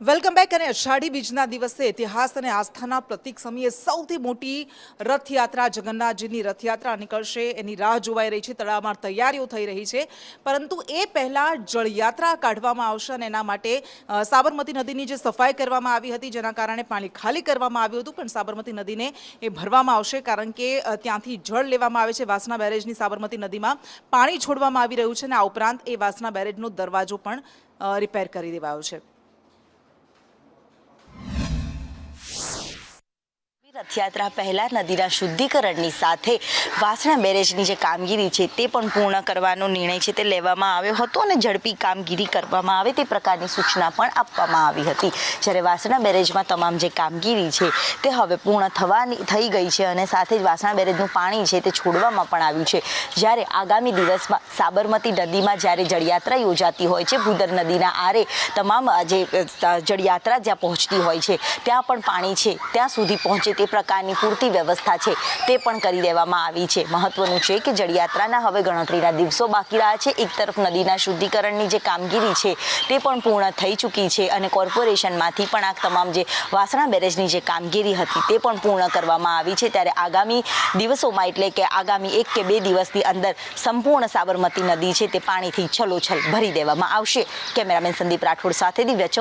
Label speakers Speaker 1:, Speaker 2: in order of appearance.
Speaker 1: Welcome back. અને અષાઢી બીજના દિવસે ઇતિહાસ અને આસ્થાના પ્રતીક સમીએ સૌથી મોટી રથયાત્રા જગન્નાથજીની રથયાત્રા નીકળશે એની રાહ જોવાઈ રહી છે। તડામાર તૈયારીઓ થઈ રહી છે, પરંતુ એ પહેલા જળયાત્રા કાઢવામાં આવશે અને એના માટે સાબરમતી નદીની જે સફાઈ કરવામાં આવી હતી, જેના કારણે પાણી ખાલી કરવામાં આવ્યું હતું, પણ સાબરમતી નદીને એ ભરવામાં આવશે, કારણ કે ત્યાંથી જળ લેવામાં આવે છે। વાસણા બેરેજની સાબરમતી નદીમાં પાણી છોડવામાં આવી રહ્યું છે અને આ ઉપરાંત એ વાસણા બેરેજનો દરવાજો પણ રિપેર કરી દેવાયો છે।
Speaker 2: રથયાત્રા પહેલા નદીના શુદ્ધિકરણની સાથે વાસણા બેરેજની જે કામગીરી છે તે પણ પૂર્ણ કરવાનો નિર્ણય છે તે લેવામાં આવ્યો હતો અને ઝડપી કામગીરી કરવામાં આવે તે પ્રકારની સૂચના પણ આપવામાં આવી હતી। જ્યારે વાસણા બેરેજમાં તમામ જે કામગીરી છે તે હવે પૂર્ણ થઈ ગઈ છે અને સાથે જ વાસણા બેરેજનું પાણી છે તે છોડવામાં પણ આવ્યું છે। જ્યારે આગામી દિવસમાં સાબરમતી નદીમાં જ્યારે જળયાત્રા યોજાતી હોય છે, ભૂદર નદીના આરે તમામ જે જળયાત્રા જ્યાં પહોંચતી હોય છે ત્યાં પણ પાણી છે ત્યાં સુધી પહોંચે તે પ્રકારની પૂરતી વ્યવસ્થા છે તે પણ કરી દેવામાં આવી છે। મહત્વનું છે કે જળયાત્રાના હવે ગણતરીના દિવસો બાકી રહ્યા છે। એક તરફ નદીના શુદ્ધિકરણની જે કામગીરી છે તે પણ પૂર્ણ થઈ ચૂકી છે અને કોર્પોરેશનમાંથી પણ આ તમામ જે વાસણા બેરેજની જે કામગીરી હતી તે પણ પૂર્ણ કરવામાં આવી છે। ત્યારે આગામી દિવસોમાં એટલે કે આગામી 1 કે 2 દિવસની અંદર સંપૂર્ણ સાબરમતી નદી છે તે પાણીથી છલોછલ ભરી દેવામાં આવશે। કેમેરામેન સંદીપ રાઠોડ સાથે દિવ્યા